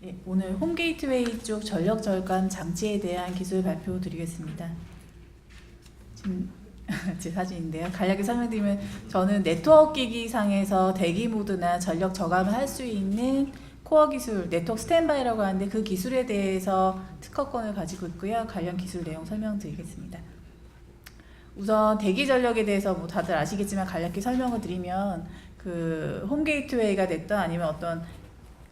네, 오늘 홈 게이트웨이 쪽 전력 절감 장치에 대한 기술 발표 드리겠습니다. 지금 제 사진인데요. 간략히 설명드리면 저는 네트워크 기기상에서 대기 모드나 전력 저감을 할 수 있는 코어 기술, 네트워크 스탠바이라고 하는데 그 기술에 대해서 특허권을 가지고 있고요. 관련 기술 내용 설명드리겠습니다. 우선 대기 전력에 대해서 뭐 다들 아시겠지만 간략히 설명을 드리면 그 홈 게이트웨이가 됐던 아니면 어떤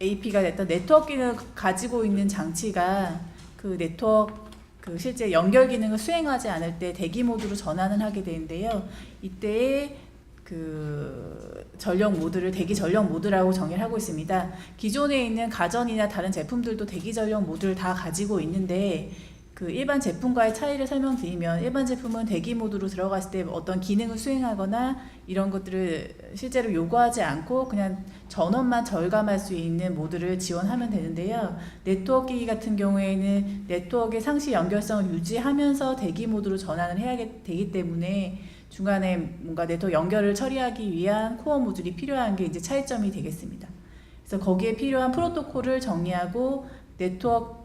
AP가 됐던 네트워크 기능을 가지고 있는 장치가 그 네트워크 그 실제 연결 기능을 수행하지 않을 때 대기 모드로 전환을 하게 되는데요. 이때 그 전력 모드를 대기 전력 모드라고 정의를 하고 있습니다. 기존에 있는 가전이나 다른 제품들도 대기 전력 모드를 다 가지고 있는데 그 일반 제품과의 차이를 설명드리면 일반 제품은 대기 모드로 들어갔을 때 어떤 기능을 수행하거나 이런 것들을 실제로 요구하지 않고 그냥 전원만 절감할 수 있는 모드를 지원하면 되는데요. 네트워크 기기 같은 경우에는 네트워크의 상시 연결성을 유지하면서 대기 모드로 전환을 해야 되기 때문에 중간에 뭔가 네트워크 연결을 처리하기 위한 코어 모듈이 필요한 게 이제 차이점이 되겠습니다. 그래서 거기에 필요한 프로토콜을 정리하고 네트워크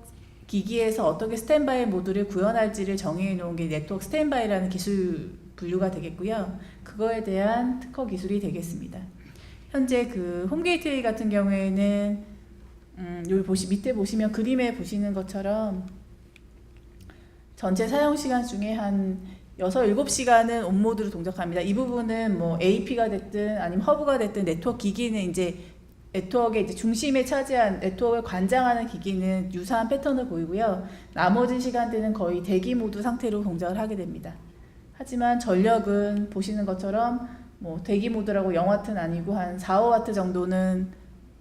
기기에서 어떻게 스탠바이 모드를 구현할지를 정의해 놓은 게 네트워크 스탠바이라는 기술 분류가 되겠고요. 그거에 대한 특허 기술이 되겠습니다. 현재 그 홈 게이트웨이 같은 경우에는 여기 밑에 보시면 그림에 보시는 것처럼 전체 사용 시간 중에 한 6-7시간은 온 모드로 동작합니다. 이 부분은 뭐 AP가 됐든 아니면 허브가 됐든 네트워크 기기는 이제 네트워크의 이제 중심에 차지한 네트워크를 관장하는 기기는 유사한 패턴을 보이고요. 나머지 시간대는 거의 대기 모드 상태로 동작을 하게 됩니다. 하지만 전력은 보시는 것처럼 뭐 대기 모드라고 0W는 아니고 한 4-5W 정도는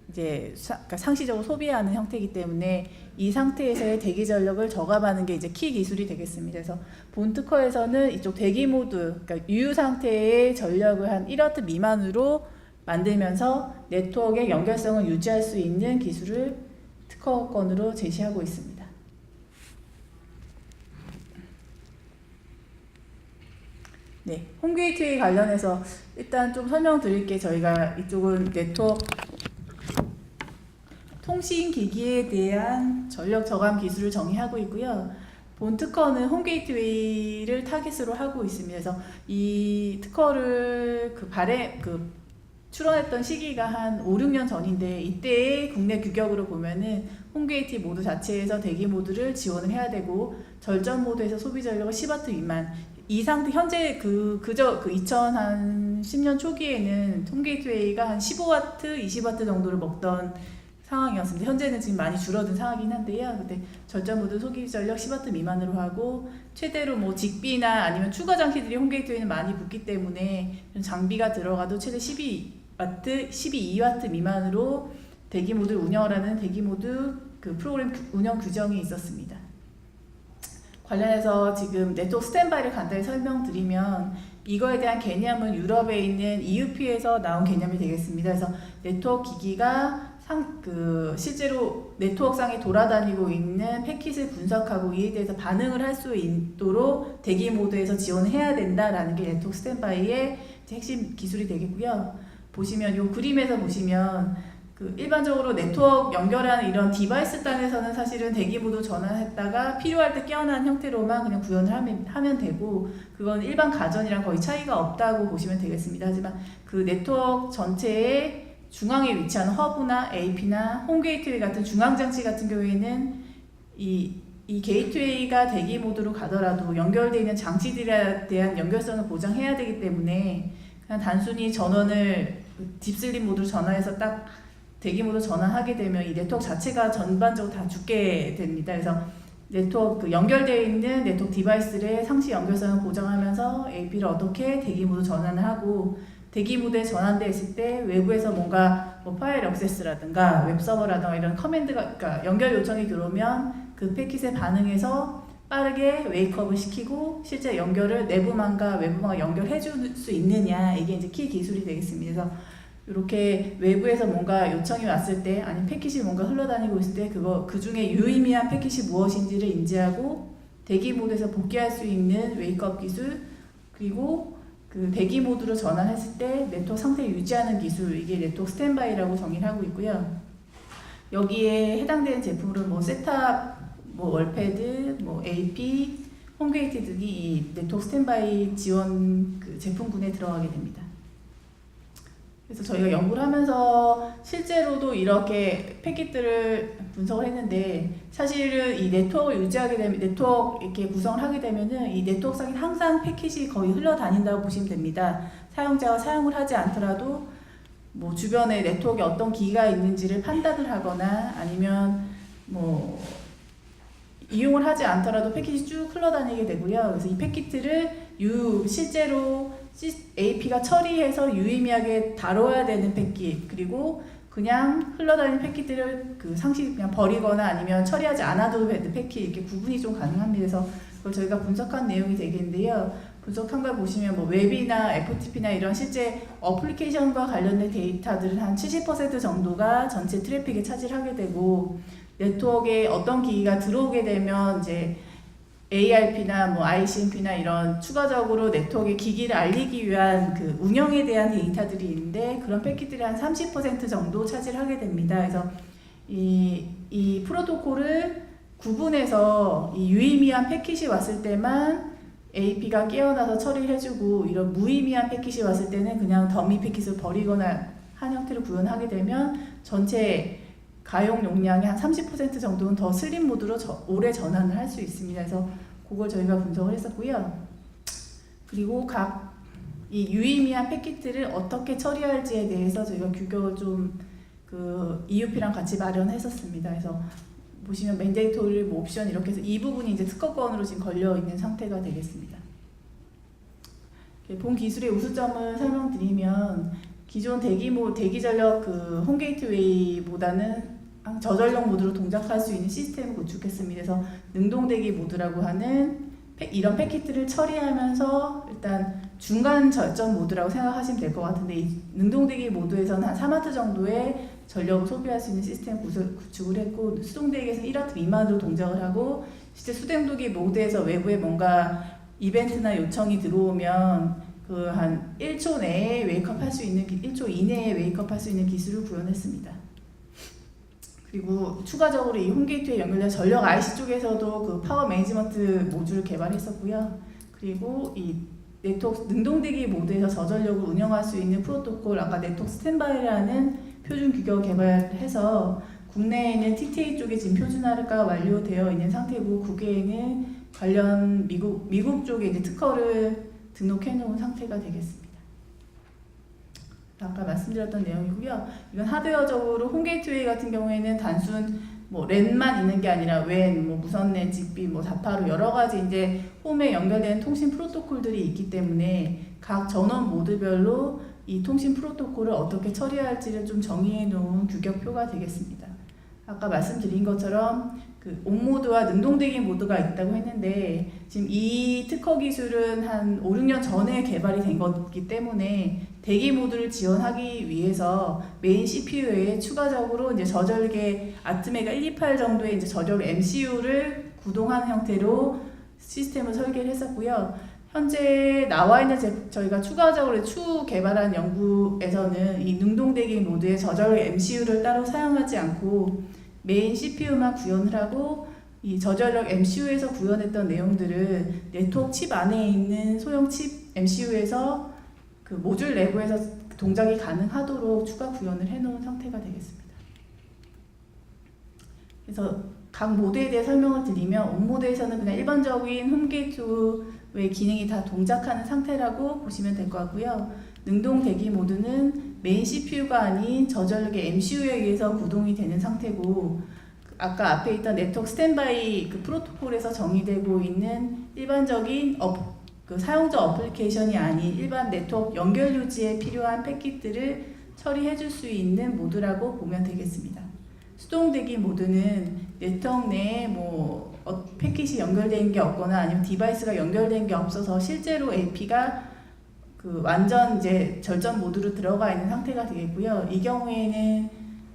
이제 그러니까 상시적으로 소비하는 형태이기 때문에 이 상태에서의 대기 전력을 저감하는 게 이제 키 기술이 되겠습니다. 그래서 본 특허에서는 이쪽 대기 모드, 그러니까 유유 상태의 전력을 한 1W 미만으로 만들면서 네트워크의 연결성을 유지할 수 있는 기술을 특허권으로 제시하고 있습니다. 네, 홈 게이트웨이 관련해서 일단 좀 설명드릴게. 저희가 이쪽은 네트워크 통신 기기에 대한 전력 저감 기술을 정의하고 있고요. 본 특허는 홈 게이트웨이를 타깃으로 하고 있습니다. 그래서 이 특허를 출원했던 시기가 한 5-6년 전인데 이때의 국내 규격으로 보면은 홈 게이트웨이 모드 자체에서 대기 모드를 지원을 해야 되고 절전 모드에서 소비 전력을 10W 미만 이 상태 현재 그저 2010년 초기에는 홈 게이트웨이가 한 15W, 20W 정도를 먹던 상황이었습니다. 현재는 지금 많이 줄어든 상황이긴 한데요. 그때 절전 모드 소비 전력 10W 미만으로 하고 최대로 뭐 직비나 아니면 추가 장치들이 홈 게이트웨이는 많이 붙기 때문에 장비가 들어가도 최대 12W 미만으로 대기 모드를 운영하라는 대기 모드 그 프로그램 운영 규정이 있었습니다. 관련해서 지금 네트워크 스탠바이를 간단히 설명드리면 이거에 대한 개념은 유럽에 있는 EUP에서 나온 개념이 되겠습니다. 그래서 네트워크 기기가 실제로 네트워크상에 돌아다니고 있는 패킷을 분석하고 이에 대해서 반응을 할 수 있도록 대기 모드에서 지원해야 된다라는 게 네트워크 스탠바이의 핵심 기술이 되겠고요. 보시면 이 그림에서 보시면 그 일반적으로 네트워크 연결하는 이런 디바이스 단에서는 사실은 대기 모드 전환했다가 필요할 때 깨어나는 형태로만 그냥 구현을 하면 되고 그건 일반 가전이랑 거의 차이가 없다고 보시면 되겠습니다. 하지만 그 네트워크 전체에 중앙에 위치한 허브나 AP나 홈 게이트웨이 같은 중앙 장치 같은 경우에는 이 게이트웨이가 대기 모드로 가더라도 연결되어 있는 장치들에 대한 연결성을 보장해야 되기 때문에 그냥 단순히 전원을 딥슬립 모드로 전환해서 딱 대기 모드 전환하게 되면 이 네트워크 자체가 전반적으로 다 죽게 됩니다. 그래서 네트워크 연결되어 있는 네트워크 디바이스의 상시 연결성을 보장하면서 AP를 어떻게 대기 모드 전환을 하고 대기 모드에 전환되어 있을 때 외부에서 뭔가 뭐 파일 액세스라든가 웹서버라든가 이런 커맨드가 그러니까 연결 요청이 들어오면 그 패킷에 반응해서 빠르게 웨이크업을 시키고 실제 연결을 내부망과 외부망과 연결해 줄 수 있느냐 이게 이제 키 기술이 되겠습니다. 그래서 이렇게 외부에서 뭔가 요청이 왔을 때 아니면 패킷이 뭔가 흘러다니고 있을 때 그 중에 유의미한 패킷이 무엇인지를 인지하고 대기 모드에서 복귀할 수 있는 웨이크업 기술 그리고 그 대기 모드로 전환했을 때 네트워크 상태 유지하는 기술 이게 네트워크 스탠바이라고 정의를 하고 있고요. 여기에 해당되는 제품으로 뭐 셋탑, 뭐 월패드, 뭐 AP, 홈게이트 등이 이 네트워크 스탠바이 지원 그 제품군에 들어가게 됩니다. 그래서 저희가 연구를 하면서 실제로도 이렇게 패킷들을 분석을 했는데, 사실은 이 네트워크를 유지하게 되면, 네트워크 이렇게 구성을 하게 되면은 이 네트워크상에 항상 패킷이 거의 흘러다닌다고 보시면 됩니다. 사용자가 사용을 하지 않더라도 뭐 주변에 네트워크에 어떤 기기가 있는지를 판단을 하거나 아니면 뭐 이용을 하지 않더라도 패킷이 쭉 흘러다니게 되고요. 그래서 이 패킷들을 실제로 AP가 처리해서 유의미하게 다뤄야 되는 패킷, 그리고 그냥 흘러다니는 패킷들을 그 상시 그냥 버리거나 아니면 처리하지 않아도 되는 패킷, 이렇게 구분이 좀 가능합니다. 그래서 그걸 저희가 분석한 내용이 되겠는데요. 분석한 걸 보시면 뭐 웹이나 FTP나 이런 실제 어플리케이션과 관련된 데이터들은 한 70% 정도가 전체 트래픽에 차지하게 되고, 네트워크에 어떤 기기가 들어오게 되면 이제 ARP나 뭐 ICMP나 이런 추가적으로 네트워크의 기기를 알리기 위한 그 운영에 대한 데이터들이 있는데, 그런 패킷들이 한 30% 정도 차지하게 됩니다. 그래서 이 프로토콜을 구분해서 이 유의미한 패킷이 왔을 때만 AP가 깨어나서 처리해주고, 이런 무의미한 패킷이 왔을 때는 그냥 더미 패킷을 버리거나 한 형태로 구현하게 되면 전체 가용 용량의 한 30% 정도는 더 슬림 모드로 오래 전환을 할 수 있습니다. 그래서 그걸 저희가 분석을 했었고요. 그리고 각 이 유의미한 패킷들을 어떻게 처리할지에 대해서 저희가 규격을 좀 그 EUP랑 같이 마련했었습니다. 그래서 보시면 맨데이토리 뭐 옵션 이렇게 해서 이 부분이 이제 특허권으로 지금 걸려 있는 상태가 되겠습니다. 본 기술의 우수점을 설명드리면, 기존 대기 전력 그 홈게이트웨이보다는 저전력 모드로 동작할 수 있는 시스템을 구축했습니다. 그래서 능동대기 모드라고 하는 이런 패킷들을 처리하면서 일단 중간 절전 모드라고 생각하시면 될 것 같은데, 이 능동대기 모드에서는 한 3W 정도의 전력을 소비할 수 있는 시스템 구축을 했고, 수동대기에서는 1W 미만으로 동작을 하고, 실제 수동대기 모드에서 외부에 뭔가 이벤트나 요청이 들어오면 그 한 1초 내에 웨이크업 할 수 있는, 1초 이내에 웨이크업 할 수 있는 기술을 구현했습니다. 그리고 추가적으로 이 홈게이트에 연결된 전력 IC 쪽에서도 그 파워 매니지먼트 모듈을 개발했었고요. 그리고 이 네트워크 능동대기 모드에서 저전력을 운영할 수 있는 프로토콜, 아까 네트워크 스탠바이라는 표준 규격을 개발해서 국내에는 TTA 쪽에 지금 표준화가 완료되어 있는 상태고, 국외에는 관련 미국 쪽에 이제 특허를 등록해 놓은 상태가 되겠습니다. 아까 말씀드렸던 내용이고요. 이건 하드웨어적으로 홈게이트웨이 같은 경우에는 단순 뭐 랜만 있는 게 아니라 웬, 뭐 무선랜, 직비, 뭐 다파로 여러 가지 이제 홈에 연결되는 통신 프로토콜들이 있기 때문에 각 전원 모드별로 이 통신 프로토콜을 어떻게 처리할지를 좀 정의해 놓은 규격표가 되겠습니다. 아까 말씀드린 것처럼 그 온모드와 능동대기 모드가 있다고 했는데, 지금 이 특허 기술은 한 5, 6년 전에 개발이 된 거기 때문에 대기 모드를 지원하기 위해서 메인 CPU에 추가적으로 이제 저절계 아트메가 128 정도의 이제 저절 MCU를 구동하는 형태로 시스템을 설계를 했었고요. 현재 나와 있는 저희가 추가적으로 추후 개발한 연구에서는 이 능동대기 모드의 저절 MCU를 따로 사용하지 않고 메인 CPU만 구현을 하고, 이 저전력 MCU에서 구현했던 내용들을 네트워크 칩 안에 있는 소형 칩 MCU에서 그 모듈 내부에서 동작이 가능하도록 추가 구현을 해놓은 상태가 되겠습니다. 그래서 각 모드에 대해 설명을 드리면, 온 모드에서는 그냥 일반적인 홈게이트웨이 기능이 다 동작하는 상태라고 보시면 될 것 같고요. 능동 대기 모드는 메인 CPU가 아닌 저전력의 MCU에 의해서 구동이 되는 상태고, 아까 앞에 있던 네트워크 스탠바이 그 프로토콜에서 정의되고 있는 일반적인 그 사용자 어플리케이션이 아닌 일반 네트워크 연결 유지에 필요한 패킷들을 처리해 줄 수 있는 모드라고 보면 되겠습니다. 수동 대기 모드는 네트워크 내에 뭐 패킷이 연결된 게 없거나 아니면 디바이스가 연결된 게 없어서 실제로 AP가 그 완전 이제 절전 모드로 들어가 있는 상태가 되겠고요. 이 경우에는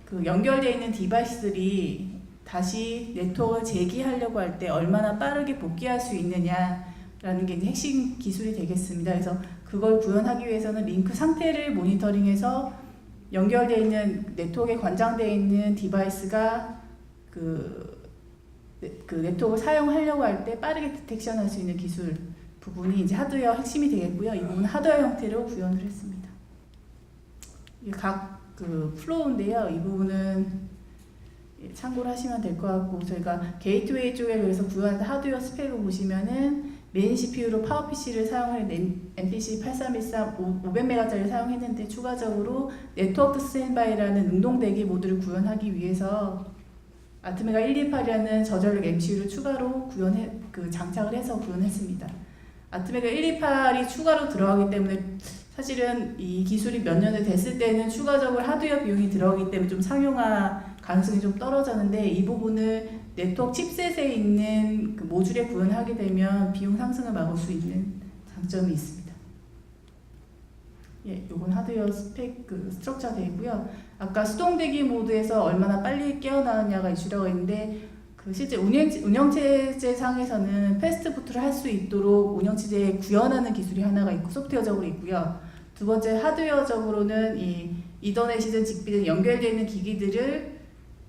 그 연결되어 있는 디바이스들이 다시 네트워크를 재기하려고 할 때 얼마나 빠르게 복귀할 수 있느냐라는 게 이제 핵심 기술이 되겠습니다. 그래서 그걸 구현하기 위해서는 링크 상태를 모니터링해서 연결되어 있는 네트워크에 관장되어 있는 디바이스가 그 네트워크를 사용하려고 할 때 빠르게 디텍션할 수 있는 기술 부분이 이제 하드웨어 핵심이 되겠고요. 이 부분은 하드웨어 형태로 구현을 했습니다. 각 플로우인데요. 이 부분은 참고를 하시면 될 것 같고, 저희가 게이트웨이 쪽에 그래서 구현한 하드웨어 스펙을 보시면은 메인 CPU로 파워 PC를 사용한 MPC 8313 500MHz를 사용했는데, 추가적으로 네트워크 스탠바이라는 능동대기 모드를 구현하기 위해서 아트메가 128이라는 저전력 MCU를 추가로 장착을 해서 구현했습니다. 아트메가 128이 추가로 들어가기 때문에 사실은 이 기술이 몇 년을 됐을 때는 추가적으로 하드웨어 비용이 들어가기 때문에 좀 상용화 가능성이 좀 떨어졌는데, 이 부분을 네트워크 칩셋에 있는 그 모듈에 구현하게 되면 비용 상승을 막을 수 있는 장점이 있습니다. 예, 요건 하드웨어 스펙 스트럭처 되고요. 아까 수동대기 모드에서 얼마나 빨리 깨어나느냐가 이슈라고 했는데, 실제 운영체제 상에서는 패스트부트를 할 수 있도록 운영체제에 구현하는 기술이 하나가 있고 소프트웨어적으로 있고요. 두 번째 하드웨어적으로는 이 이더넷이든 직비든 연결되어 있는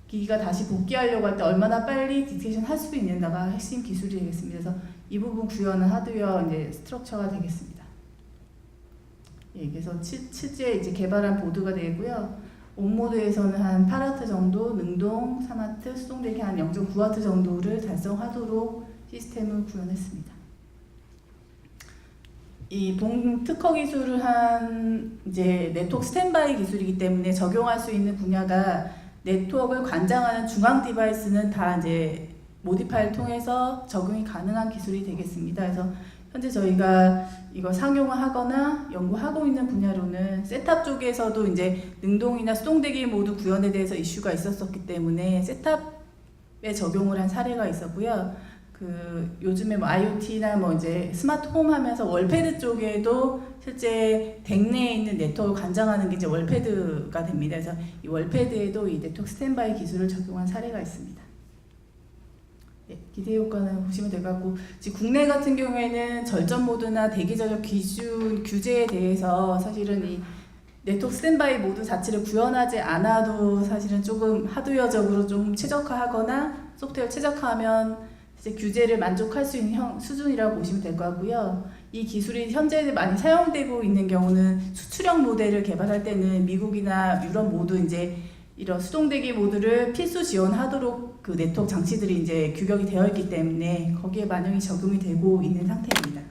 기기가 다시 복귀하려고 할 때 얼마나 빨리 디텍션 할 수 있는가가 핵심 기술이 되겠습니다. 그래서 이 부분 구현은 하드웨어 이제 스트럭처가 되겠습니다. 예, 그래서 실제 이제 개발한 보드가 되고요. 온모드에서는 한 8W 정도, 능동 3W, 수동대기 한 0.9W 정도를 달성하도록 시스템을 구현했습니다. 이 특허 기술을 한 이제 네트워크 스탠바이 기술이기 때문에 적용할 수 있는 분야가 네트워크를 관장하는 중앙 디바이스는 다 이제 모디파이를 통해서 적용이 가능한 기술이 되겠습니다. 그래서 현재 저희가 이거 상용화하거나 연구하고 있는 분야로는 셋탑 쪽에서도 이제 능동이나 수동대기 모드 구현에 대해서 이슈가 있었기 때문에 셋탑에 적용을 한 사례가 있었고요. 요즘에 뭐 IoT나 뭐 이제 스마트홈 하면서 월패드 쪽에도 실제 댁 내에 있는 네트워크를 관장하는 게 이제 월패드가 됩니다. 그래서 이 월패드에도 이 네트워크 스탠바이 기술을 적용한 사례가 있습니다. 네, 기대 효과는 보시면 될 것 같고, 지금 국내 같은 경우에는 절전 모드나 대기 전력 기준 규제에 대해서 사실은 이 네트워크 스탠바이 모드 자체를 구현하지 않아도 사실은 조금 하드웨어적으로 좀 최적화하거나 소프트웨어 최적화하면 이제 규제를 만족할 수 있는 수준이라고 보시면 될 것 같고요. 이 기술이 현재 많이 사용되고 있는 경우는 수출형 모델을 개발할 때는 미국이나 유럽 모두 이제 이런 수동대기 모드를 필수 지원하도록 그 네트워크 장치들이 이제 규격이 되어 있기 때문에 거기에 많이 적용이 되고 있는 상태입니다.